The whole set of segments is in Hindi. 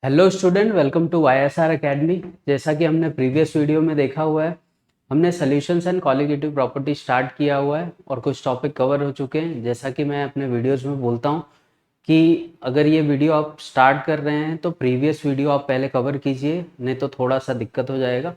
Hello student, welcome to YSR Academy. जैसा कि हमने प्रीवियस वीडियो में देखा हुआ है, हमने solutions and colligative property start किया हुआ है और कुछ टॉपिक कवर हो चुके हैं। जैसा कि मैं अपने वीडियोस में बोलता हूं कि अगर ये वीडियो आप स्टार्ट कर रहे हैं तो प्रीवियस वीडियो आप पहले कवर कीजिए, नहीं तो थोड़ा सा दिक्कत हो जाएगा,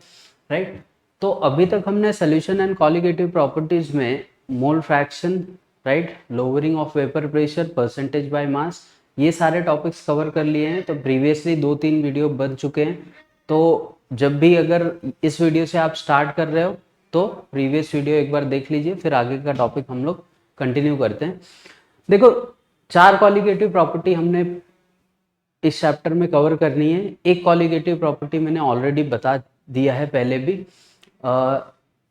राइट। तो अभी तक हमने सॉल्यूशन एंड कॉलिगेटिव प्रॉपर्टीज में mole fraction, right, lowering of vapour pressure, percentage by mass, ये सारे टॉपिक्स कवर कर लिए हैं। तो प्रीवियसली 2-3 वीडियो बन चुके हैं। तो जब भी अगर इस वीडियो से आप स्टार्ट कर रहे हो तो प्रीवियस वीडियो एक बार देख लीजिए, फिर आगे का टॉपिक हम लोग कंटिन्यू करते हैं। देखो, 4 कॉलिगेटिव प्रॉपर्टी हमने इस चैप्टर में कवर करनी है। एक कॉलिगेटिव प्रॉपर्टी मैंने ऑलरेडी बता दिया है पहले भी,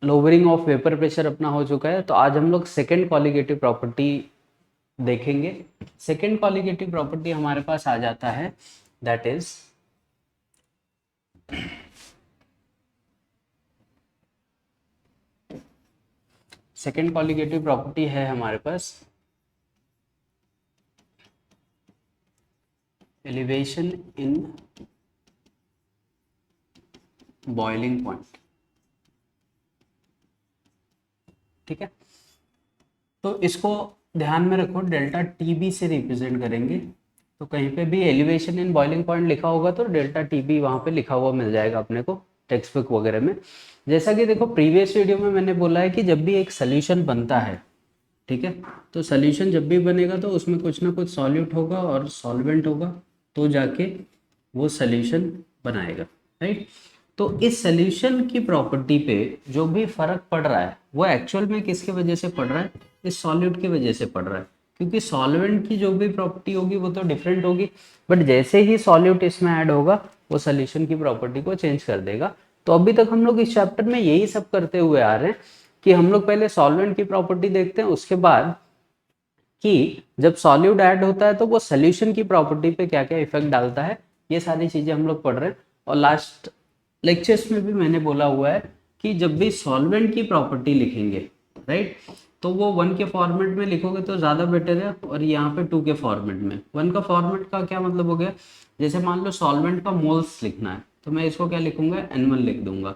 लोअरिंग ऑफ वेपर प्रेशर अपना हो चुका है। तो आज हम लोग सेकेंड कॉलिगेटिव प्रॉपर्टी देखेंगे। सेकेंड कॉलिगेटिव प्रॉपर्टी हमारे पास आ जाता है, that is second colligative property है हमारे पास एलिवेशन इन बॉइलिंग पॉइंट। ठीक है, तो इसको ध्यान में रखो, डेल्टा टीबी से रिप्रेजेंट करेंगे। तो कहीं पे भी एलिवेशन इन बॉइलिंग पॉइंट लिखा होगा तो डेल्टा टीबी वहाँ पे लिखा हुआ मिल जाएगा अपने को टेक्स्ट बुक वगैरह में। जैसा कि देखो, प्रीवियस वीडियो में मैंने बोला है कि जब भी एक सोल्यूशन बनता है, ठीक है, तो सोल्यूशन जब भी बनेगा तो उसमें कुछ ना कुछ सॉल्यूट होगा और सॉल्वेंट होगा, तो जाके वो सोल्यूशन बनाएगा, राइट। तो इस सोल्यूशन की प्रॉपर्टी पे जो भी फर्क पड़ रहा है वो एक्चुअल में किसके वजह से पड़ रहा है? इस सॉल्यूट की वजह से पड़ रहा है, क्योंकि सॉल्वेंट की जो भी प्रॉपर्टी होगी वो तो डिफरेंट होगी, बट जैसे ही सॉल्यूट इसमें ऐड होगा वो सोल्यूशन की प्रॉपर्टी को चेंज कर देगा। तो अभी तक हम लोग इस चैप्टर में यही सब करते हुए आ रहे हैं कि हम लोग पहले सॉल्वेंट की प्रॉपर्टी देखते हैं, उसके बाद कि जब सॉल्यूट ऐड होता है तो वो सोल्यूशन की प्रॉपर्टी पे क्या क्या इफेक्ट डालता है, ये सारी चीजें हम लोग पढ़ रहे हैं। और लास्ट लेक्चर्स में भी मैंने बोला हुआ है कि जब भी सॉल्वेंट की प्रॉपर्टी लिखेंगे, राइट, तो वो 1 के फॉर्मेट में लिखोगे तो ज़्यादा बेटर है, और यहाँ पे 2 के फॉर्मेट में। 1 का फॉर्मेट का क्या मतलब हो गया, जैसे मान लो सॉल्वेंट का मोल्स लिखना है तो मैं इसको क्या लिखूंगा, N1 लिख दूंगा।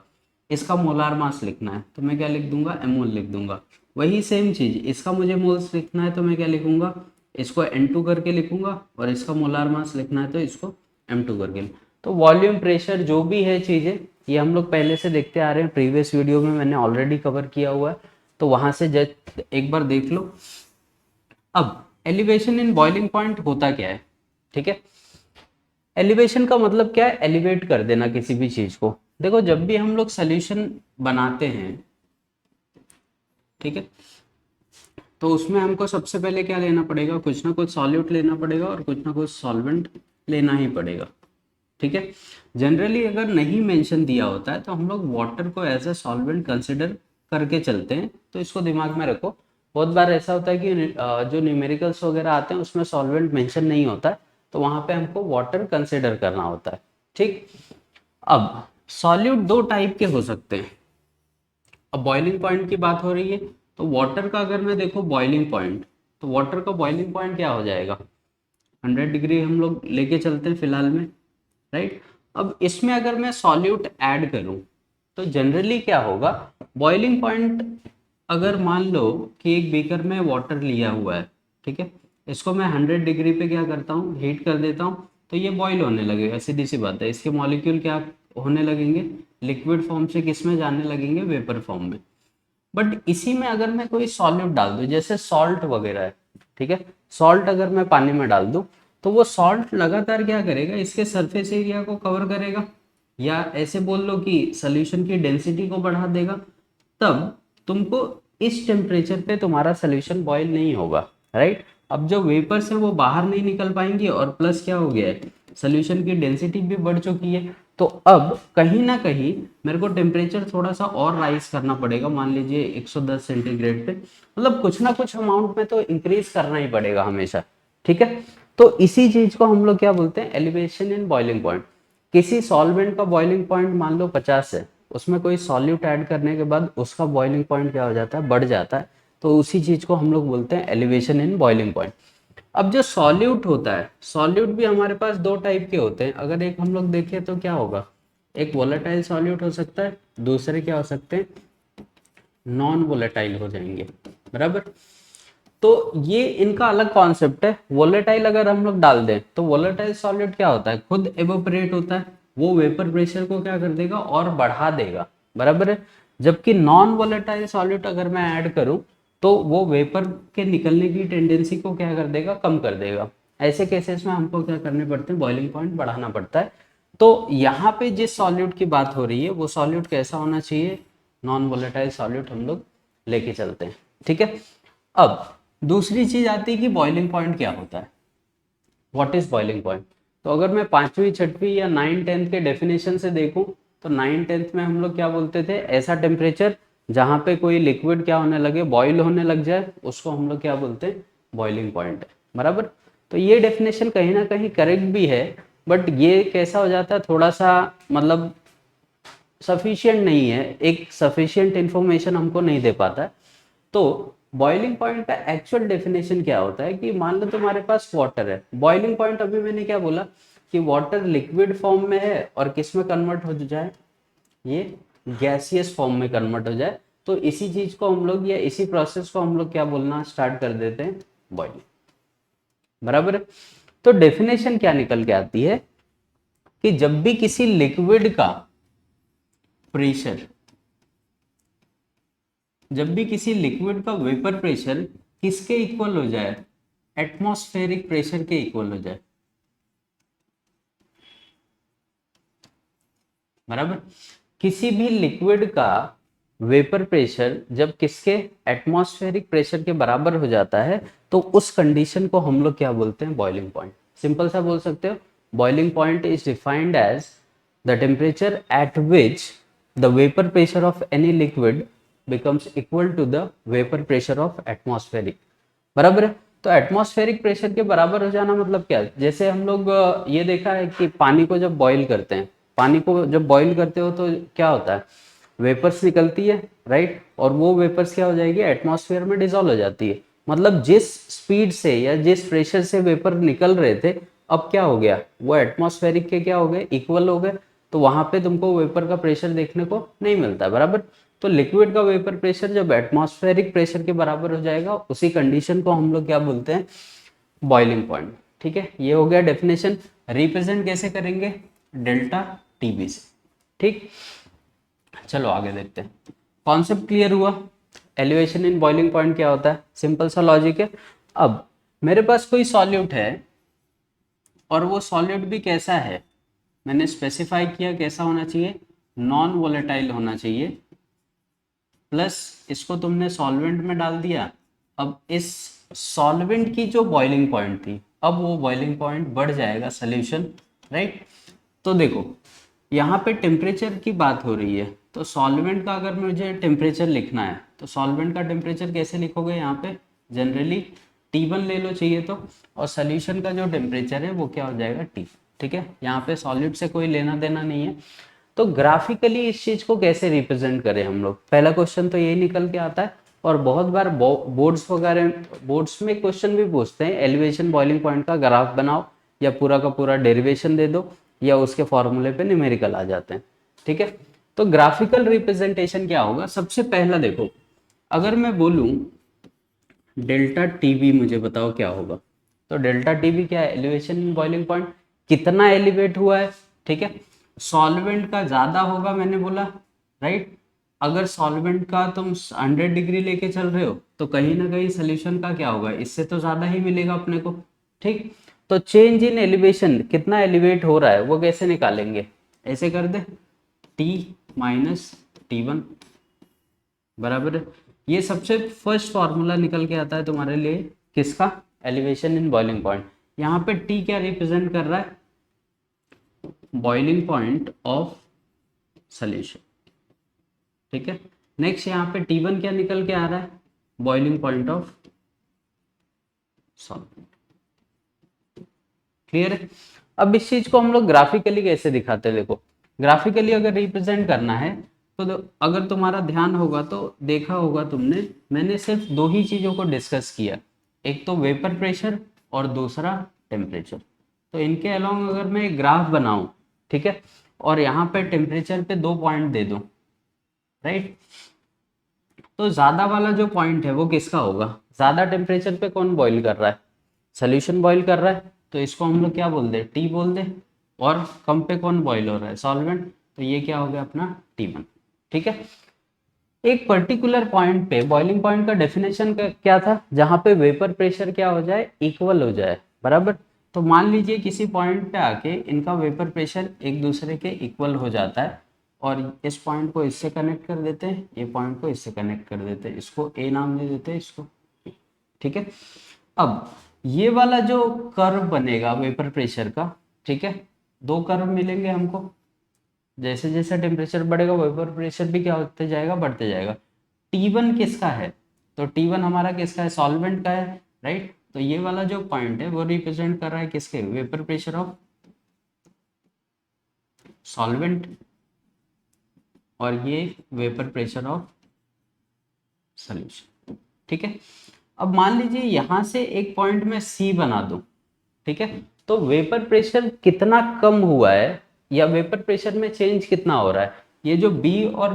इसका मोलार मास लिखना है तो मैं क्या लिख दूंगा, M1 लिख दूंगा। वही सेम चीज, इसका मुझे मोल्स लिखना है तो मैं क्या लिखूंगा, इसको N2 करके लिखूंगा, और इसका मोलार मास लिखना है तो इसको M2 करके। तो वॉल्यूम, प्रेशर, जो भी है चीजें, ये हम लोग पहले से देखते आ रहे हैं। प्रीवियस वीडियो में मैंने ऑलरेडी कवर किया हुआ है, तो वहां से जस्ट एक बार देख लो। अब एलिवेशन इन बॉइलिंग पॉइंट होता क्या है, ठीक है। एलिवेशन का मतलब क्या है, एलिवेट कर देना किसी भी चीज को। देखो, जब भी हम लोग सोल्यूशन बनाते हैं, ठीक है, तो उसमें हमको सबसे पहले क्या लेना पड़ेगा, कुछ ना कुछ सॉल्यूट लेना पड़ेगा और कुछ ना कुछ सॉल्वेंट लेना ही पड़ेगा, ठीक है। जनरली अगर नहीं मेंशन दिया होता है तो हम लोग वाटर को एज ए सॉल्वेंट कंसिडर करके चलते हैं, तो इसको दिमाग में रखो। बहुत बार ऐसा होता है कि जो न्यूमेरिकल्स वगैरह आते हैं उसमें सॉल्वेंट मेंशन नहीं होता है, तो वहां पे हमको वाटर कंसिडर करना होता है, ठीक। अब सॉल्यूट 2 टाइप के हो सकते हैं। अब बॉइलिंग पॉइंट की बात हो रही है, तो वाटर का अगर मैं देखो बॉइलिंग पॉइंट, तो वाटर का बॉइलिंग पॉइंट क्या हो जाएगा, 100 डिग्री हम लोग लेके चलते हैं फिलहाल में, राइट। अब इसमें अगर मैं सॉल्यूट ऐड करूं तो जनरली क्या होगा, बॉइलिंग पॉइंट, अगर मान लो कि एक बीकर में वाटर लिया हुआ है, ठीक है, इसको मैं 100 डिग्री पे क्या करता हूँ, हीट कर देता हूँ, तो ये बॉईल होने लगेगा। सीधी सी बात है, इसके मॉलिक्यूल क्या होने लगेंगे, लिक्विड फॉर्म से किस में जाने लगेंगे, वेपर फॉर्म में। बट इसी में अगर मैं कोई सॉल्यूट डाल दूं, जैसे सॉल्ट वगैरह है, ठीक है, सॉल्ट अगर मैं पानी में डाल दूं तो वो सॉल्ट लगातार क्या करेगा, इसके सरफेस एरिया को कवर करेगा, या ऐसे बोल लो कि सोल्यूशन की डेंसिटी को बढ़ा देगा। तब तुमको इस टेम्परेचर पे तुम्हारा सोल्यूशन बॉईल नहीं होगा, राइट। अब जो वेपर्स है वो बाहर नहीं निकल पाएंगे, और प्लस क्या हो गया है, सोल्यूशन की डेंसिटी भी बढ़ चुकी है। तो अब कहीं ना कहीं मेरे को टेम्परेचर थोड़ा सा और राइज करना पड़ेगा, मान लीजिए 110 सेंटीग्रेड पे, मतलब कुछ ना कुछ अमाउंट में तो इंक्रीज करना ही पड़ेगा हमेशा, ठीक है। तो इसी चीज को हम लोग क्या बोलते हैं, एलिवेशन इन बॉइलिंग पॉइंट। किसी सॉल्वेंट का बॉइलिंग पॉइंट मान लो 50 है, उसमें कोई सॉल्यूट ऐड करने के बाद उसका बॉइलिंग पॉइंट क्या हो जाता है, बढ़ जाता है, तो उसी चीज को हम लोग बोलते हैं एलिवेशन इन बॉइलिंग पॉइंट। अब जो सॉल्यूट होता है, सॉल्यूट भी हमारे पास दो टाइप के होते हैं। अगर एक हम लोग देखें तो क्या होगा, एक वोलेटाइल सॉल्यूट हो सकता है, दूसरे क्या हो सकते हैं, नॉन वोलेटाइल हो जाएंगे, बराबर। तो ये इनका अलग कॉन्सेप्ट है। वोलेटाइल अगर हम लोग डाल दें तो वोलेटाइल सॉल्यूट क्या होता है, खुद एवोपरेट होता है, वो वेपर प्रेशर को क्या कर देगा और बढ़ा देगा, बराबर है। जबकि नॉन वोलेटाइल सॉल्यूट अगर मैं ऐड करूं तो वो वेपर के निकलने की टेंडेंसी को क्या कर देगा, कम कर देगा। ऐसे केसेस में हमको क्या करने पड़ते हैं, बॉइलिंग पॉइंट बढ़ाना पड़ता है। तो यहाँ पे जिस सॉल्यूट की बात हो रही है वो सॉल्यूट कैसा होना चाहिए, नॉन वोलेटाइल सॉल्यूट हम लोग लेके चलते हैं, ठीक है। अब दूसरी चीज आती है कि बॉइलिंग पॉइंट क्या होता है, व्हाट इज बॉइलिंग पॉइंट। तो अगर मैं पांचवी छठवीं या 9th 10th के डेफिनेशन से देखूं तो 9th 10th में हम लोग क्या बोलते थे, ऐसा टेम्परेचर जहां पे कोई लिक्विड क्या होने लगे, बॉईल होने लग जाए, उसको हम लोग क्या बोलते हैं, बॉइलिंग पॉइंट, बराबर। तो ये डेफिनेशन कहीं ना कहीं करेक्ट भी है, बट ये कैसा हो जाता है, थोड़ा सा मतलब सफिशिएंट नहीं है, एक सफिशिएंट इंफॉर्मेशन हमको नहीं दे पाता है। तो बॉइलिंग पॉइंट का एक्चुअल डेफिनेशन क्या होता है कि मान लो तुम्हारे पास वाटर है, बॉइलिंग पॉइंट अभी मैंने क्या बोला कि वाटर लिक्विड फॉर्म में है और किस में कन्वर्ट हो जाए, ये गैसियस फॉर्म में कन्वर्ट हो जाए, तो इसी चीज को हम लोग या इसी प्रोसेस को हम लोग क्या बोलना स्टार्ट कर देते हैं, बॉइलिंग, बराबर है। तो डेफिनेशन क्या निकल के आती है कि जब भी किसी लिक्विड का प्रेशर, जब भी किसी लिक्विड का वेपर प्रेशर किसके इक्वल हो जाए, एटमॉस्फेरिक प्रेशर के इक्वल हो जाए, बराबर। किसी भी लिक्विड का वेपर प्रेशर जब किसके, एटमॉस्फेरिक प्रेशर के बराबर हो जाता है तो उस कंडीशन को हम लोग क्या बोलते हैं, बॉइलिंग पॉइंट। सिंपल सा बोल सकते हो, boiling point is defined as the temperature at which the vapour pressure of any liquid becomes equal to the vapor pressure of atmospheric, बराबर है। तो एटमॉस्फेरिक प्रेशर के बराबर हो जाना मतलब क्या है, जैसे हम लोग ये देखा है कि पानी को जब बॉईल करते हैं, पानी को जब बॉईल करते हो तो क्या होता है, वेपर्स निकलती है, राइट, और वो वेपर्स क्या हो जाएगी, एटमॉस्फेयर में डिजोल्व हो जाती है। मतलब जिस स्पीड से या जिस प्रेशर से वेपर निकल रहे थे, अब क्या हो गया, वो एटमॉस्फेरिक के क्या हो गए, इक्वल हो गए। तो वहां पे तुमको वेपर का प्रेशर देखने को नहीं मिलता, बराबर। तो लिक्विड का वेपर प्रेशर जब एटमॉस्फेरिक प्रेशर के बराबर हो जाएगा, उसी कंडीशन को हम लोग क्या बोलते हैं, बॉइलिंग पॉइंट, ठीक है। ये हो गया डेफिनेशन। रिप्रेजेंट कैसे करेंगे, डेल्टा टीबी से, ठीक। चलो आगे देखते हैं, कॉन्सेप्ट क्लियर हुआ, एलिवेशन इन बॉइलिंग पॉइंट क्या होता है, सिंपल सा लॉजिक है। अब मेरे पास कोई सॉल्यूट है और वो सॉल्यूट भी कैसा है, मैंने स्पेसिफाई किया कैसा होना चाहिए, नॉन वोलेटाइल होना चाहिए, प्लस इसको तुमने सॉल्वेंट में डाल दिया। अब इस सॉल्वेंट की जो बॉइलिंग पॉइंट थी, अब वो बॉइलिंग पॉइंट बढ़ जाएगा सोल्यूशन, राइट। तो देखो यहाँ पे टेम्परेचर की बात हो रही है, तो सॉल्वेंट का अगर मुझे टेम्परेचर लिखना है तो सॉल्वेंट का टेम्परेचर कैसे लिखोगे, यहाँ पे जनरली T1 ले लो चाहिए तो, और सोल्यूशन का जो टेम्परेचर है वो क्या हो जाएगा, T, ठीक है। यहाँ पे सॉलिड से कोई लेना देना नहीं है। तो ग्राफिकली इस चीज को कैसे रिप्रेजेंट करें हम लोग, पहला क्वेश्चन तो यही निकल के आता है। और बहुत बार बोर्ड्स वगैरह, बोर्ड्स में क्वेश्चन भी पूछते हैं, एलिवेशन बॉइलिंग पॉइंट का ग्राफ बनाओ, या पूरा का पूरा डेरिवेशन दे दो, या उसके फॉर्मूले पे न्यूमेरिकल आ जाते हैं, ठीक है। तो ग्राफिकल रिप्रेजेंटेशन क्या होगा, सबसे पहला देखो, अगर मैं बोलूं डेल्टा टीबी, मुझे बताओ क्या होगा। तो डेल्टा टीबी क्या है, एलिवेशन इन बॉइलिंग पॉइंट, कितना एलिवेट हुआ है, ठीक है। सॉल्वेंट का ज्यादा होगा मैंने बोला, राइट। अगर सॉल्वेंट का तुम 100 डिग्री लेके चल रहे हो तो कहीं ना कहीं सोल्यूशन का क्या होगा, इससे तो ज्यादा ही मिलेगा अपने को, ठीक। तो चेंज इन एलिवेशन, कितना एलिवेट हो रहा है वो कैसे निकालेंगे, ऐसे कर दे, टी माइनस T1, बराबर है। ये सबसे फर्स्ट फॉर्मूला निकल के आता है तुम्हारे लिए, किसका, एलिवेशन इन बॉइलिंग पॉइंट। यहाँ पे टी क्या रिप्रेजेंट कर रहा है, बॉइलिंग पॉइंट ऑफ सॉल्यूशन, ठीक है। नेक्स्ट यहाँ पे T1 क्या निकल के आ रहा है, boiling point of solvent, clear है। अब इस चीज को हम लोग ग्राफिकली कैसे दिखाते हैं, देखो ग्राफिकली अगर रिप्रेजेंट करना है तो अगर तुम्हारा ध्यान होगा तो देखा होगा तुमने, मैंने सिर्फ दो ही चीजों को डिस्कस किया, एक तो वेपर प्रेशर और दूसरा टेम्परेचर। तो इनके अलोंग अगर मैं एक ग्राफ बनाऊं, ठीक है, और यहाँ पे टेम्परेचर पे 2 पॉइंट दे दूं, राइट, तो ज़्यादा वाला जो पॉइंट है वो किसका होगा? ज़्यादा टेम्परेचर पे कौन बॉईल कर रहा है? सोल्यूशन बॉईल कर रहा है, तो इसको हम लोग क्या बोल दे? टी बोल दे। और कम पे कौन बॉईल हो रहा है? सॉल्वेंट। तो ये क्या हो गया अपना? T1। ठीक है। एक पर्टिकुलर पॉइंट पे बॉइलिंग पॉइंट का डेफिनेशन क्या था? जहाँ पे वेपर प्रेशर क्या हो जाए? इक्वल हो जाए, बराबर। तो मान लीजिए किसी पॉइंट पे आके इनका वेपर प्रेशर एक दूसरे के इक्वल हो जाता है, और इस पॉइंट को इससे कनेक्ट कर देते हैं, ये पॉइंट को इससे कनेक्ट कर देते हैं, इसको ए नाम दे देते हैं, इसको। ठीक है। अब ये वाला जो कर्व बनेगा वेपर प्रेशर का, ठीक है, 2 कर्व मिलेंगे हमको। जैसे जैसे टेम्परेचर बढ़ेगा वेपर प्रेशर भी क्या होते जाएगा? बढ़ते जाएगा। T1 किसका है? तो T1 हमारा किसका है? सॉल्वेंट का है, राइट। तो ये वाला जो पॉइंट है वो रिप्रेजेंट कर रहा है किसके? वेपर प्रेशर ऑफ सॉल्वेंट, और ये वेपर प्रेशर ऑफ सॉल्यूशन। ठीक है। अब मान लीजिए यहां से एक पॉइंट में C बना दूं, ठीक है, तो वेपर प्रेशर कितना कम हुआ है या वेपर प्रेशर में चेंज कितना हो रहा है? ये जो B और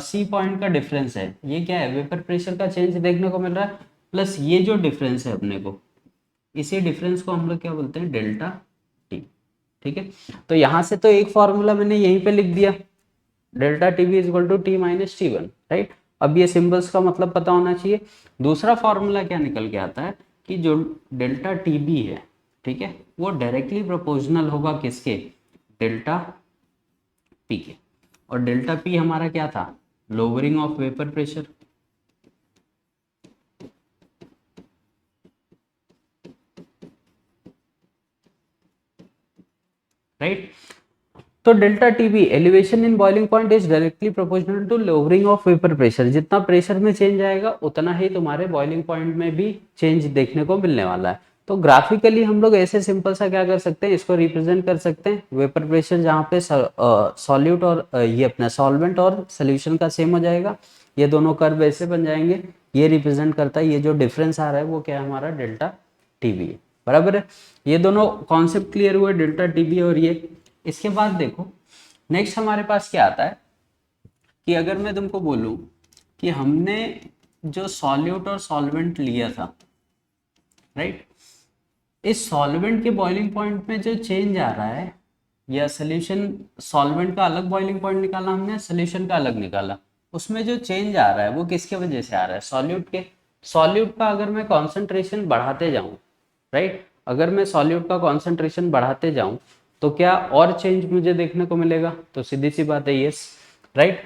C पॉइंट का डिफरेंस है, ये क्या है? वेपर प्रेशर का चेंज देखने को मिल रहा है, प्लस ये जो डिफरेंस है अपने को, इसी डिफरेंस को हम लोग क्या बोलते हैं? Delta T. ठीक है। तो यहां से तो एक फॉर्मूला मैंने यहीं पे लिख दिया, delta T B is equal to T minus T one, right. अब ये सिंबल्स का मतलब पता होना चाहिए। दूसरा फॉर्मूला क्या निकल के आता है कि जो डेल्टा टी बी है, ठीक है, वो डायरेक्टली प्रोपोर्शनल होगा किसके? डेल्टा पी के। और डेल्टा पी हमारा क्या था? Lowering of vapour pressure. Right. तो delta TB elevation in boiling point is directly proportional to lowering of vapour pressure. जितना प्रेशर में चेंज आएगा उतना ही तुम्हारे बॉइलिंग पॉइंट में भी चेंज देखने को मिलने वाला है। तो ग्राफिकली हम लोग ऐसे सिंपल सा क्या कर सकते हैं, इसको रिप्रेजेंट कर सकते हैं। वेपर प्रेशर जहाँ पे सॉल्यूट और ये अपना सॉल्वेंट और सोल्यूशन का सेम हो जाएगा, ये दोनों कर्व ऐसे बन जाएंगे। ये रिप्रेजेंट करता है, ये जो डिफरेंस आ रहा है वो क्या है? हमारा डेल्टा टीबी है, बराबर है। ये दोनों कॉन्सेप्ट क्लियर हुए, डेल्टा टीबी और ये। इसके बाद देखो नेक्स्ट हमारे पास क्या आता है कि अगर मैं तुमको बोलूं कि हमने जो सॉल्यूट और सॉल्वेंट लिया था, राइट, इस सॉल्वेंट के बॉइलिंग पॉइंट में जो चेंज आ रहा है, या सोल्यूशन, सॉल्वेंट का अलग बॉइलिंग पॉइंट निकाला हमने, सोल्यूशन का अलग निकाला, उसमें जो चेंज आ रहा है वो किसके वजह से आ रहा है? सॉल्यूट के। सॉल्यूट का अगर मैं कॉन्सेंट्रेशन बढ़ाते जाऊं, राइट, अगर मैं सॉल्यूट का कॉन्सेंट्रेशन बढ़ाते जाऊं तो क्या और चेंज मुझे देखने को मिलेगा? तो सीधी सी बात है, यस, राइट।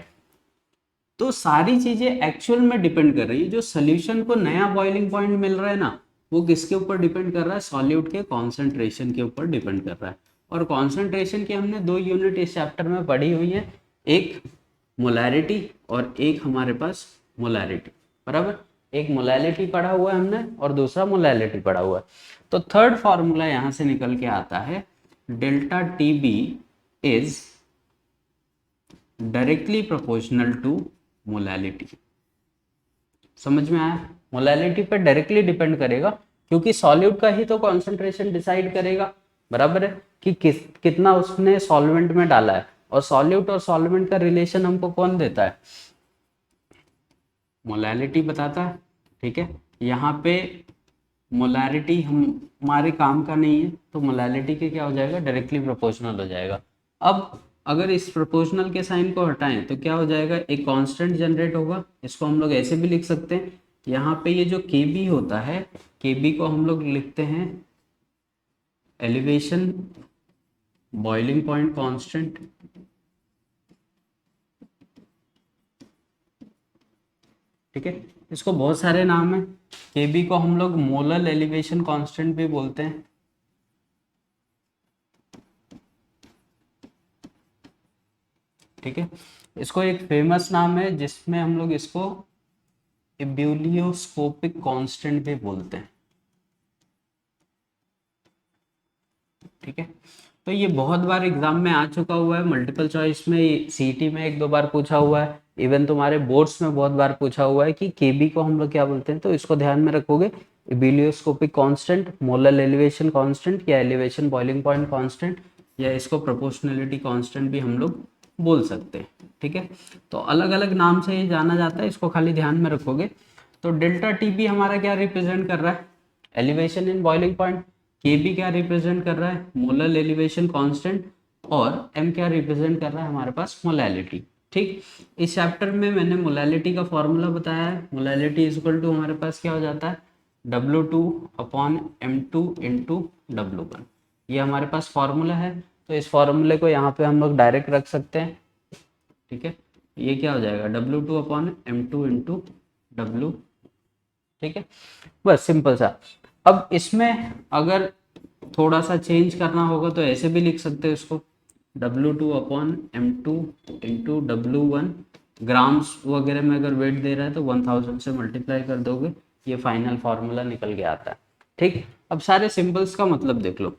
तो सारी चीजें एक्चुअल में डिपेंड कर रही है। जो सोल्यूशन को नया बॉइलिंग पॉइंट मिल रहा है ना, वो किसके ऊपर डिपेंड कर रहा है? सॉल्यूट के कॉन्सेंट्रेशन के ऊपर डिपेंड कर रहा है। और कॉन्सेंट्रेशन की हमने 2 यूनिट इस चैप्टर में पढ़ी हुई है, एक मोलैरिटी और एक हमारे पास मोलैरिटी, बराबर। एक मोलैलिटी पढ़ा हुआ है हमने और दूसरा मोलैलिटी पढ़ा हुआ है। तो थर्ड फॉर्मूला यहां से निकल के आता है, delta T B is directly proportional to molality. समझ में आया? मोलैलिटी पर डायरेक्टली डिपेंड करेगा, क्योंकि सॉल्यूट का ही तो कॉन्सेंट्रेशन डिसाइड करेगा, बराबर है, कि कितना उसने सॉल्वेंट में डाला है। और सॉल्यूट और सॉल्वेंट का रिलेशन हमको कौन देता है? मोलैलिटी बताता है। ठीक है। यहाँ पे मोलैरिटी हमारे काम का नहीं है, तो मोलैलिटी के क्या हो जाएगा? डायरेक्टली प्रोपोर्शनल हो जाएगा। अब अगर इस प्रोपोर्शनल के साइन को हटाएं तो क्या हो जाएगा? एक कांस्टेंट जनरेट होगा। इसको हम लोग ऐसे भी लिख सकते हैं, यहाँ पे ये जो Kb होता है, Kb को हम लोग लिखते हैं एलिवेशन बॉइलिंग पॉइंट कांस्टेंट। ठीक है। इसको बहुत सारे नाम है। Kb को हम लोग मोलर एलिवेशन कांस्टेंट भी बोलते हैं। ठीक है। इसको एक फेमस नाम है जिसमें हम लोग इसको एब्यूलियोस्कोपिक कांस्टेंट भी बोलते हैं। ठीक है। तो ये बहुत बार एग्जाम में आ चुका हुआ है, मल्टीपल चॉइस में, सीटी में 1-2 बार पूछा हुआ है, इवन तुम्हारे बोर्ड्स में बहुत बार पूछा हुआ है कि केबी को हम लोग क्या बोलते हैं। तो इसको ध्यान में रखोगे, ebullioscopic constant, molar elevation constant, या एलिवेशन बॉइलिंग पॉइंट कांस्टेंट, या इसको प्रोपोर्शनलिटी कांस्टेंट भी हम लोग बोल सकते हैं। ठीक है, तो अलग अलग नाम से ये जाना जाता है, इसको खाली ध्यान में रखोगे। तो डेल्टा टी बी हमारा क्या रिप्रेजेंट कर रहा है, elevation in boiling point, K B क्या रिप्रेजेंट कर रहा है, मोलर एलिवेशन कांस्टेंट, और एम क्या रिप्रेजेंट कर रहा है हमारे पास, मोलैलिटी। ठीक, इस चैप्टर में मैंने मोलैलिटी का फॉर्मूला बताया है। मोलैलिटी इज इक्वल टू हमारे पास क्या हो जाता है, W2 upon M2 into W1, ये हमारे पास फॉर्मूला है। तो इस फॉर्मूले को यहाँ पे हम लोग डायरेक्ट रख सकते हैं। ठीक है, ये क्या हो जाएगा, W2 upon M2 into W। ठीक है, बस सिंपल सा। अब इसमें अगर थोड़ा सा चेंज करना होगा तो ऐसे भी लिख सकते हैं इसको, W2 upon M2 into W1, grams वगैरह में अगर वेट दे रहा है तो 1000 से मल्टीप्लाई कर दोगे, ये फाइनल फार्मूला निकल के आता है। ठीक, अब सारे सिंबल्स का मतलब देख लो।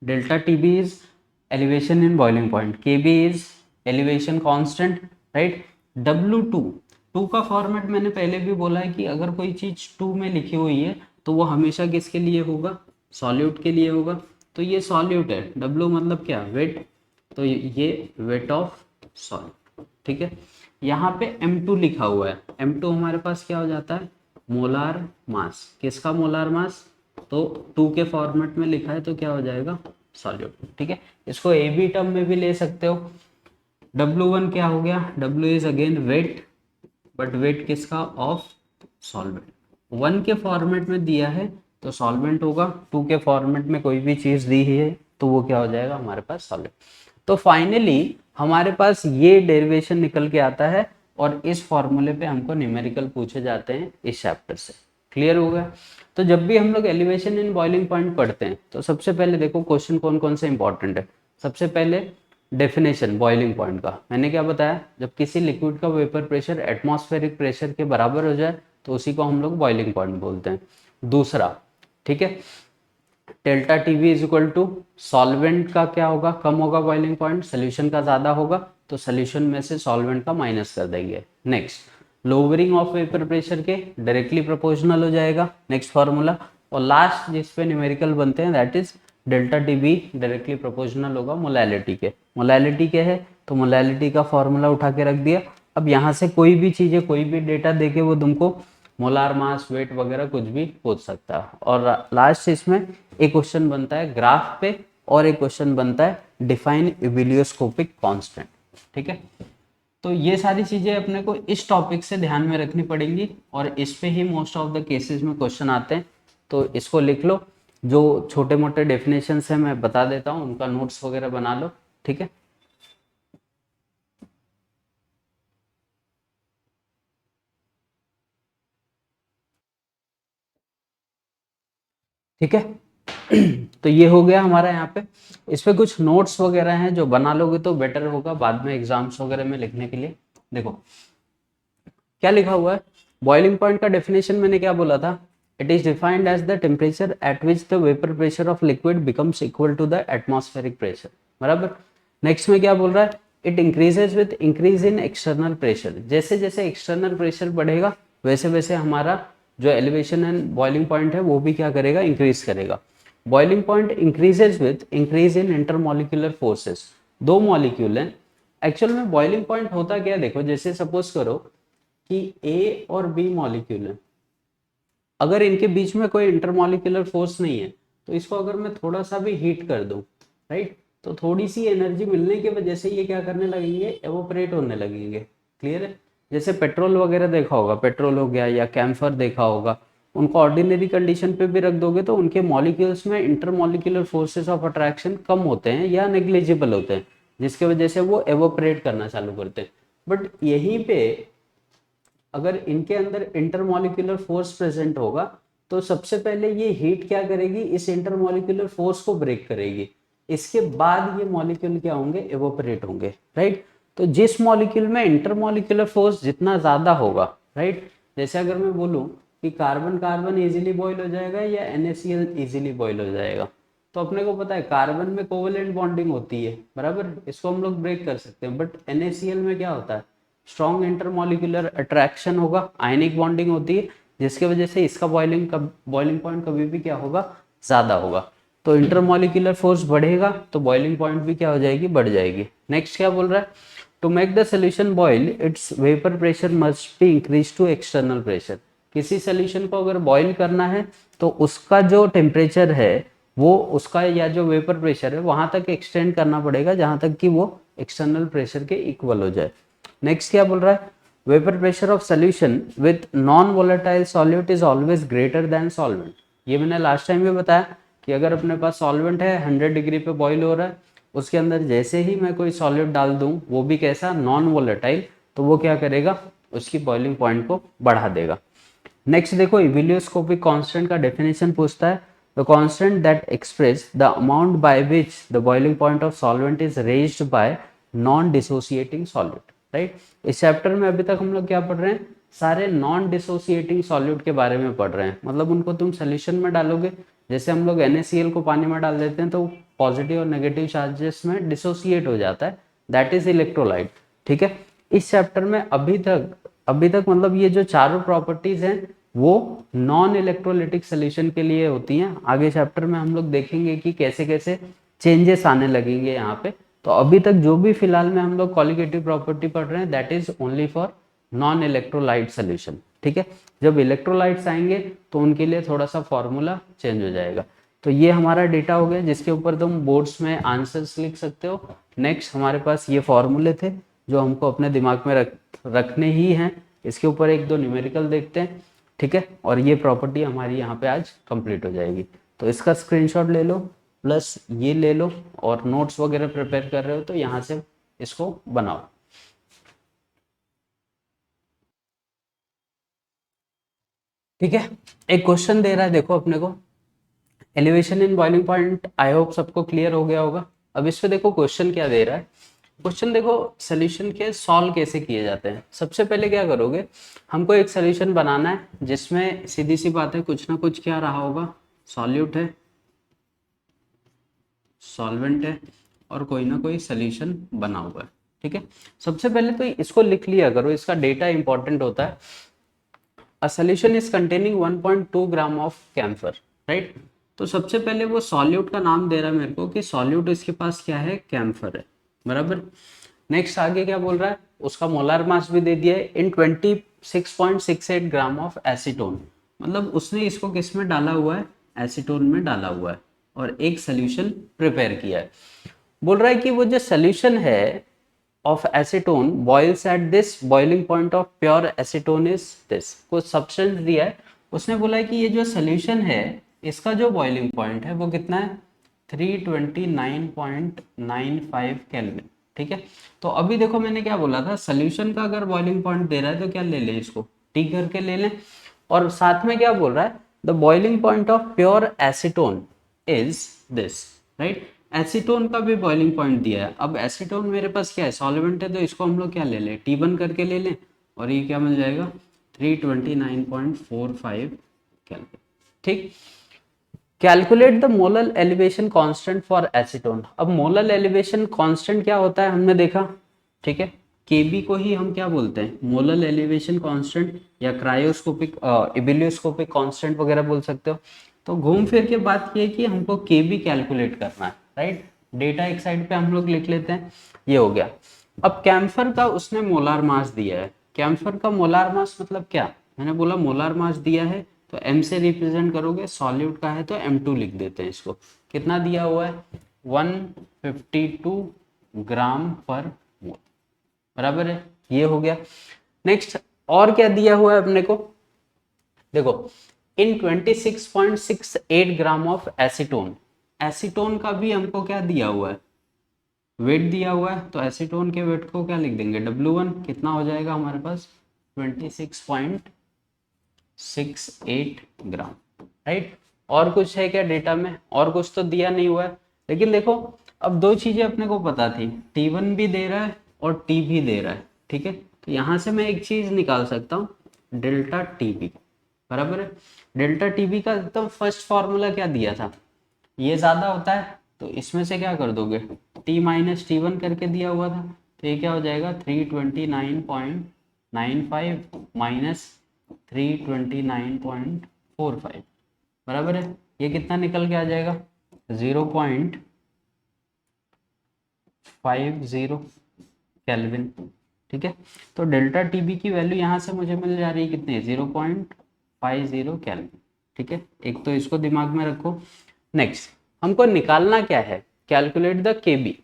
Delta T B is elevation in boiling point, K B is elevation constant, right. W2, two का फॉर्मेट मैंने पहले भी बोला है कि अगर कोई चीज 2 में लिखी हुई है तो वो हमेशा किसके लिए होगा, सॉल्यूट के लिए होगा। तो ये सॉल्यूट है, W मतलब क्या, वेट, तो ये वेट ऑफ सॉल्यूट। ठीक है, यहाँ पे M2 लिखा हुआ है, M2 हमारे पास क्या हो जाता है, मोलार मास। किसका मोलार मास, तो 2 के फॉर्मेट में लिखा है तो क्या हो जाएगा, सॉल्यूट। ठीक है, इसको ए बी टर्म में भी ले सकते हो। W1 क्या हो गया, W is again weight, but weight किसका, ऑफ सॉल्वेंट। 1 के फॉर्मेट में दिया है तो सॉल्वेंट होगा, 2 के फॉर्मेट में कोई भी चीज दी है तो वो क्या हो जाएगा हमारे पास, सॉल्वेंट। तो फाइनली हमारे पास ये डेरिवेशन निकल के आता है, और इस फॉर्मूले पे हमको न्यूमेरिकल पूछे जाते हैं इस चैप्टर से। क्लियर हो गया। तो जब भी हम लोग एलिवेशन इन बॉइलिंग पॉइंट पढ़ते हैं तो सबसे पहले देखो क्वेश्चन कौन कौन से इंपॉर्टेंट है। सबसे पहले डेफिनेशन बॉइलिंग पॉइंट का, मैंने क्या बताया, जब किसी लिक्विड का वेपर प्रेशर एटमॉस्फेरिक प्रेशर के बराबर हो जाए तो उसी को हम लोग बॉइलिंग पॉइंट बोलते हैं। दूसरा, ठीक है, delta T B is equal to solvent का क्या होगा, कम होगा बॉइलिंग पॉइंट, सोल्यूशन का ज्यादा होगा तो सोल्यूशन में से सॉल्वेंट का माइनस कर देंगे। Next, lowering of vapour pressure के डायरेक्टली प्रोपोर्शनल हो जाएगा, नेक्स्ट फार्मूला। और लास्ट जिस पे न्यूमेरिकल बनते हैं that is delta T be directly proportional होगा मोलैलिटी के। मोलैलिटी क्या है, तो मोलैलिटी का फॉर्मूला उठा के रख दिया। अब यहाँ से कोई भी चीजें, कोई भी डेटा देके वो तुमको मोलार मास, वेट वगैरह कुछ भी पूछ सकता है। और लास्ट इसमें एक क्वेश्चन बनता है ग्राफ पे, और एक क्वेश्चन बनता है डिफाइन इबिलियोस्कोपिक कांस्टेंट। ठीक है, तो ये सारी चीजें अपने को इस टॉपिक से ध्यान में रखनी पड़ेंगी, और इस पे ही मोस्ट ऑफ द केसेस में क्वेश्चन आते हैं। तो इसको लिख लो, जो छोटे मोटे डेफिनेशंस है मैं बता देता हूँ, उनका नोट्स वगैरह बना लो। ठीक है, ठीक है। तो ये हो गया हमारा यहाँ पे। इस पे कुछ नोट्स वगैरह हैं जो बना लोगे तो बेटर होगा बाद में एग्जाम्स वगैरह में लिखने के लिए। देखो क्या लिखा हुआ है, बॉइलिंग पॉइंट का डेफिनेशन मैंने क्या बोला था, it is defined as the temperature at which the vapour pressure of liquid becomes equal to the atmospheric pressure, बराबर। नेक्स्ट में क्या बोल रहा है, it increases with increase in external pressure, जैसे जैसे एक्सटर्नल प्रेशर बढ़ेगा वैसे वैसे हमारा जो एलिवेशन एंड बॉइलिंग पॉइंट है वो भी क्या करेगा, इंक्रीज करेगा। Boiling point increases with increase in intermolecular forces, दो मॉलिक्यूल हैं एक्चुअल में। बॉइलिंग पॉइंट होता क्या है, देखो जैसे सपोज करो कि ए और बी मॉलिक्यूल है, अगर इनके बीच में कोई इंटरमॉलिक्यूलर फोर्स नहीं है तो इसको अगर मैं थोड़ा सा भी हीट कर दूं, राइट, तो थोड़ी सी एनर्जी मिलने की वजह से ये क्या करने लगेंगे, एवोपरेट होने लगेंगे। क्लियर है, जैसे पेट्रोल वगैरह देखा होगा, पेट्रोल हो गया या कैम्फर देखा होगा, उनको ऑर्डिनरी कंडीशन पे भी रख दोगे तो उनके मॉलिक्यूल्स में इंटरमॉलिक्यूलर फोर्सेस ऑफ अट्रैक्शन कम होते हैं या नेग्लिजिबल होते हैं, जिसके वजह से वो एवोपरेट करना चालू करते हैं। बट यहीं पे अगर इनके अंदर इंटरमॉलिक्यूलर फोर्स प्रेजेंट होगा तो सबसे पहले ये हीट क्या करेगी, इस इंटरमॉलिक्यूलर फोर्स को ब्रेक करेगी, इसके बाद ये मॉलिक्यूल क्या होंगे, एवोपरेट होंगे, राइट। तो जिस मॉलिक्यूल में इंटरमॉलिक्यूलर फोर्स जितना ज्यादा होगा, राइट, जैसे अगर मैं बोलूं कि कार्बन कार्बन इजीली बॉयल हो जाएगा या NaCl इजीली बॉयल हो जाएगा, तो अपने को पता है कार्बन में कोवेलेंट बॉन्डिंग होती है, बराबर, इसको हम लोग ब्रेक कर सकते हैं। बट NaCl में क्या होता है, स्ट्रॉन्ग इंटरमॉलिक्यूलर अट्रैक्शन होगा, आयनिक बॉन्डिंग होती है, जिसकी वजह से इसका बॉइलिंग पॉइंट कभी भी क्या होगा, ज़्यादा होगा। तो इंटरमॉलिक्यूलर फोर्स बढ़ेगा तो बॉइलिंग पॉइंट भी क्या हो जाएगी, बढ़ जाएगी। नेक्स्ट क्या बोल रहा है, to make the solution boil its vapour pressure must be increase to external pressure. किसी सोल्यूशन को अगर बॉइल करना है तो उसका जो टेम्परेचर है वो उसका या जो वेपर प्रेशर है वहां तक एक्सटेंड करना पड़ेगा जहां तक कि वो एक्सटर्नल प्रेशर के इक्वल हो जाए। नेक्स्ट क्या बोल रहा है, vapour pressure of solution with non volatile solute is always greater than solvent. ये मैंने लास्ट टाइम भी बताया कि अगर अपने पास सॉल्वेंट है 100 डिग्री पे बॉईल हो रहा है, उसके अंदर जैसे ही मैं कोई सॉल्यूट डाल दूं वो भी कैसा, नॉन वोलेटाइल, तो वो क्या करेगा, उसकी बॉइलिंग पॉइंट को बढ़ा देगा। नेक्स्ट देखो इबिलियोस्कोपिक कांस्टेंट का डेफिनेशन पूछता है, the constant that express the amount by which the boiling point of solvent is raised bye non dissociating solute, right. इस चैप्टर में अभी तक हम लोग क्या पढ़ रहे हैं, सारे नॉन डिसोसिएटिंग सॉल्यूट के बारे में पढ़ रहे हैं। मतलब उनको तुम सोल्यूशन में डालोगे, जैसे हम लोग NaCl को पानी में डाल देते हैं तो पॉजिटिव और नेगेटिव चार्जेस में डिसोसिएट हो जाता है, दैट इज इलेक्ट्रोलाइट, ठीक है। इस चैप्टर में अभी तक मतलब ये जो चारों प्रॉपर्टीज हैं वो नॉन इलेक्ट्रोलिटिक सोल्यूशन के लिए होती हैं। आगे चैप्टर में हम लोग देखेंगे कि कैसे कैसे चेंजेस आने लगेंगे यहाँ पे। तो अभी तक जो भी फिलहाल में हम लोग कॉलिगेटिव प्रॉपर्टी पढ़ रहे हैं that is only for non electrolyte solution, ठीक है। जब इलेक्ट्रोलाइट्स आएंगे तो उनके लिए थोड़ा सा फॉर्मूला चेंज हो जाएगा। तो ये हमारा डेटा हो गया जिसके ऊपर तुम बोर्ड्स में आंसर्स लिख सकते हो। नेक्स्ट हमारे पास ये फॉर्मूले थे जो हमको अपने दिमाग में रखने ही हैं। इसके ऊपर एक दो न्यूमेरिकल देखते हैं, ठीक है, और ये प्रॉपर्टी हमारी यहाँ पे आज कंप्लीट हो जाएगी। तो इसका स्क्रीनशॉट ले लो प्लस ये ले लो, और नोट्स वगैरह प्रिपेयर कर रहे हो तो यहाँ से इसको बनाओ। ठीक है, एक क्वेश्चन दे रहा है देखो अपने को, elevation in boiling point, I hope सबको क्लियर हो गया होगा। अब इस पे देखो क्वेश्चन क्या दे रहा है। क्वेश्चन देखो सोल्यूशन के सॉल्व कैसे किए जाते हैं। सबसे पहले क्या करोगे, हमको एक सोल्यूशन बनाना है जिसमें सीधी सी बात है कुछ ना कुछ क्या रहा होगा, सॉल्यूट है, सॉल्वेंट है, और कोई ना कोई सोल्यूशन बना हुआ है, ठीक है। सबसे पहले तो इसको लिख लिया करो, इसका डेटा इंपॉर्टेंट होता है। A solution is containing 1.2 gram of camphor, right. तो सबसे पहले वो सॉल्यूट का नाम दे रहा है मेरे को कि सॉल्यूट इसके पास क्या है, कैम्फर है, बराबर। नेक्स्ट आगे क्या बोल रहा है, उसका मोलार मास भी दे दिया है इन 26.68 ग्राम ऑफ एसीटोन। मतलब उसने इसको किस में डाला हुआ है, एसीटोन में डाला हुआ है, और एक सोल्यूशन प्रिपेयर किया है। बोल रहा है कि वो जो सोल्यूशन है of acetone boils at this boiling point of pure acetone is this। कुछ सब्सटेंस दिया है, उसने बोला है कि ये जो सोल्यूशन है इसका जो बॉइलिंग पॉइंट है वो कितना है, 329.95 केल्विन, ठीक है। तो अभी देखो मैंने क्या बोला था, सोल्यूशन का अगर बॉइलिंग पॉइंट दे रहा है तो क्या ले लें, इसको टी करके ले लें। और साथ में क्या बोल रहा है, the boiling point of pure acetone is this, right. Acetone का भी बॉइलिंग पॉइंट दिया है। अब एसीटोन मेरे पास क्या है, सॉल्वेंट है, तो इसको हम लोग क्या ले लें, T1 करके ले लें, और ये क्या मिल जाएगा 329.45 केल्विन, ठीक। Calculate the molar elevation constant for acetone. अब मोलर एलिवेशन कांस्टेंट क्या होता है हमने देखा, ठीक है। केबी को ही हम क्या बोलते हैं, मोलर एलिवेशन कांस्टेंट या क्रायोस्कोपिक इबिलियोस्कोपिक कांस्टेंट वगैरह बोल सकते हो। तो घूम फिर के बात ये है कि हमको केबी कैलकुलेट करना है, राइट। डेटा एक साइड पे हम लोग लिख लेते हैं, ये हो गया। अब कैम्फर का उसने मोलार मास दिया है। कैम्फर का मोलार मास मतलब क्या, मैंने बोला मोलार मास दिया है तो m से रिप्रेजेंट करोगे, सॉल्यूट का है तो m2 लिख देते हैं इसको। कितना दिया हुआ है, 152 ग्राम पर मोल, बराबर है, ये हो गया। नेक्स्ट और क्या दिया हुआ है अपने को, देखो इन 26.68 ग्राम ऑफ एसीटोन। एसीटोन का भी हमको क्या दिया हुआ है, वेट दिया हुआ है। तो एसीटोन के वेट को क्या लिख देंगे, W1, कितना हो जाएगा हमारे पास 26.68 ग्राम, राइट। और कुछ है क्या डेटा में, और कुछ तो दिया नहीं हुआ है। लेकिन देखो अब दो चीजें अपने को पता थी, T1 भी दे रहा है और T भी दे रहा है, ठीक है। तो यहाँ से मैं एक चीज निकाल सकता हूँ, डेल्टा टीबी, बराबर है। डेल्टा टीबी का एकदम फर्स्ट फॉर्मूला क्या दिया था, ये ज्यादा होता है तो इसमें से क्या कर दोगे, T माइनस T1 करके दिया हुआ था। तो ये क्या हो जाएगा 329.95 माइनस 329.45 बराबर है। ये कितना निकल के आ जाएगा 0.50 केल्विन। ठीक है, तो डेल्टा टीबी की वैल्यू यहाँ से मुझे मिल जा रही है कितनी 0.50 केल्विन। ठीक है, एक तो इसको दिमाग में रखो। नेक्स्ट हमको निकालना क्या है, कैलकुलेट द केबी।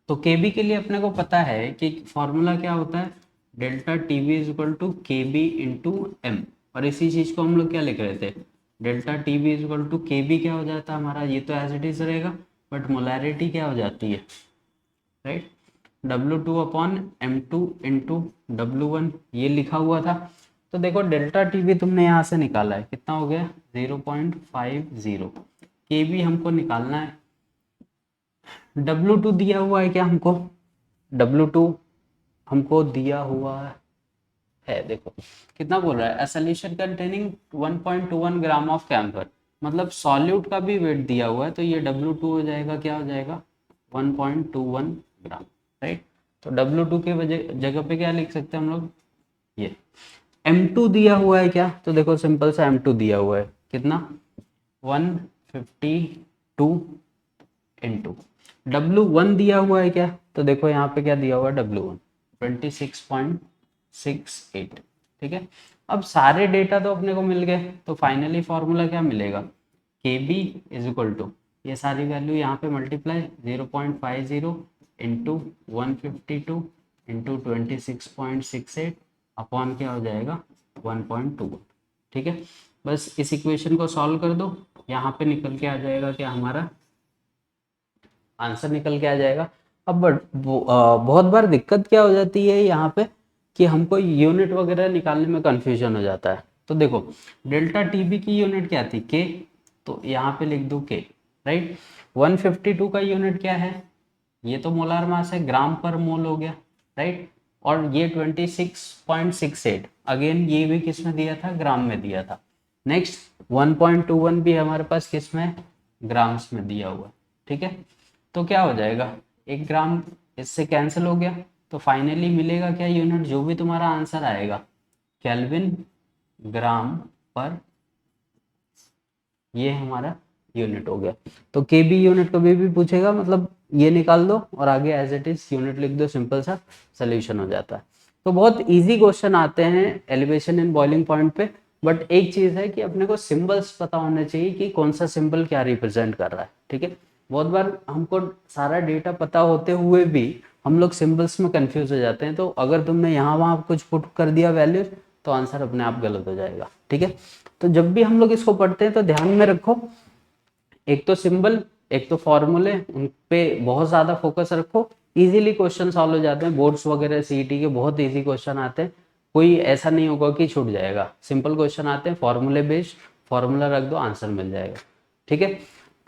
तो केबी के लिए अपने को पता है कि फॉर्मूला क्या होता है, delta TB is equal to K B into M. और इसी चीज को हम लोग क्या लिख रहे थे, delta TB is equal to K B क्या हो जाता है हमारा, ये तो एज इट इज रहेगा, बट मोलैरिटी क्या हो जाती है, right, W2 upon M2 into W1 ये लिखा हुआ था। तो देखो डेल्टा टीबी तुमने यहाँ से निकाला है, कितना हो गया 0.50। के बी हमको निकालना है, W2 दिया हुआ है क्या हमको, W2 हमको दिया हुआ है, देखो कितना बोल रहा है, a solution containing 1.21 gram of camphor, मतलब सॉल्यूट का भी वेट दिया हुआ है, तो ये W2 हो जाएगा, क्या हो जाएगा 1.21 ग्राम, राइट। तो W2 के जगह पे क्या लिख सकते हैं हम लोग, ये M2 दिया हुआ है क्या, तो देखो सिंपल सा M2 दिया हुआ है कितना 152 इंटू W1 दिया हुआ है क्या, तो देखो यहाँ पे क्या दिया हुआ है W1 26.68। ठीक है, अब सारे डेटा तो अपने को मिल गए, तो फाइनली फॉर्मूला क्या मिलेगा, के बी इज इक्वल टू ये सारी वैल्यू यहाँ पे मल्टीप्लाई 0.50 इंटू 152 इंटू 26.68 अपॉन क्या हो जाएगा 1.21। ठीक है, बस इस इक्वेशन को सॉल्व कर दो, यहाँ पे निकल के आ जाएगा क्या हमारा आंसर निकल के आ जाएगा। अब बहुत बार दिक्कत क्या हो जाती है यहाँ पे कि हमको यूनिट वगैरह निकालने में कंफ्यूजन हो जाता है। तो देखो डेल्टा टीबी की यूनिट क्या थी के, तो यहाँ पे लिख दो के, राइट। 152 का यूनिट क्या है, ये तो मोलार मास है, ग्राम पर मोल हो गया, राइट। और ये 26.68 अगेन ये भी किस में दिया था, ग्राम में दिया था। नेक्स्ट 1.21 भी हमारे पास किस में, ग्राम्स में दिया हुआ। ठीक है, तो क्या हो जाएगा 1 ग्राम इससे कैंसिल हो गया, तो फाइनली मिलेगा क्या यूनिट, जो भी तुम्हारा आंसर आएगा केल्विन ग्राम पर, ये हमारा यूनिट हो गया। तो के बी यूनिट कभी भी पूछेगा मतलब ये निकाल दो और आगे एज इट इज यूनिट लिख दो, सिंपल सा सोल्यूशन हो जाता है। तो बहुत इजी क्वेश्चन आते हैं एलिवेशन इन बॉइलिंग पॉइंट पे, बट एक चीज है कि अपने को सिंबल्स पता होने चाहिए कि कौन सा सिंबल क्या रिप्रेजेंट कर रहा है। ठीक है, बहुत बार हमको सारा डेटा पता होते हुए भी हम लोग सिंबल्स में कंफ्यूज हो जाते हैं, तो अगर तुमने यहाँ वहाँ कुछ पुट कर दिया वैल्यू तो आंसर अपने आप गलत हो जाएगा। ठीक है, तो जब भी हम लोग इसको पढ़ते हैं तो ध्यान में रखो, एक तो सिंबल एक तो फॉर्मूले, उन पे बहुत ज़्यादा फोकस रखो, इजीली क्वेश्चन सॉल्व हो जाते हैं। बोर्ड्स वगैरह सीईटी के बहुत इजी क्वेश्चन आते हैं, कोई ऐसा नहीं होगा कि छूट जाएगा, सिंपल क्वेश्चन आते हैं, फॉर्मूले बेस्ड, फॉर्मूला रख दो आंसर मिल जाएगा। ठीक है,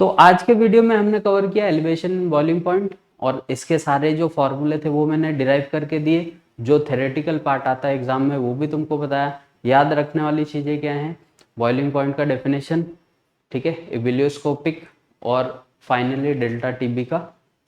तो आज के वीडियो में हमने कवर किया एलिवेशन इन बॉइलिंग पॉइंट, और इसके सारे जो फॉर्मूले थे वो मैंने डिराइव करके दिए, जो थेरेटिकल पार्ट आता है एग्जाम में वो भी तुमको बताया। याद रखने वाली चीज़ें क्या हैं, बॉइलिंग पॉइंट का डेफिनेशन, ठीक है, एबिलियोस्कोपिक, और फाइनली डेल्टा टीबी का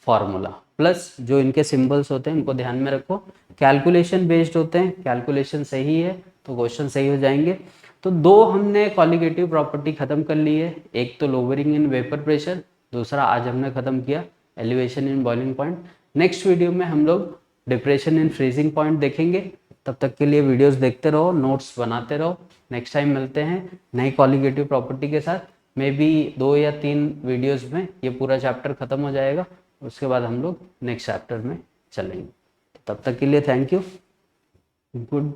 फॉर्मूला, प्लस जो इनके सिंबल्स होते हैं उनको ध्यान में रखो। कैलकुलेशन बेस्ड होते हैं, कैलकुलेशन सही है तो क्वेश्चन सही हो जाएंगे। तो दो हमने कॉलिगेटिव प्रॉपर्टी खत्म कर ली है, एक तो लोअरिंग इन वेपर प्रेशर, दूसरा आज हमने खत्म किया elevation in boiling point. Next video में हम लोग डिप्रेशन इन फ्रीजिंग पॉइंट देखेंगे। तब तक के लिए वीडियोस देखते रहो, नोट्स बनाते रहो। नेक्स्ट टाइम मिलते हैं नई कॉलिगेटिव प्रॉपर्टी के साथ। मे बी 2 या 3 वीडियोस में ये पूरा चैप्टर खत्म हो जाएगा, उसके बाद हम लोग नेक्स्ट चैप्टर में चलेंगे। तब तक के लिए थैंक यू, गुड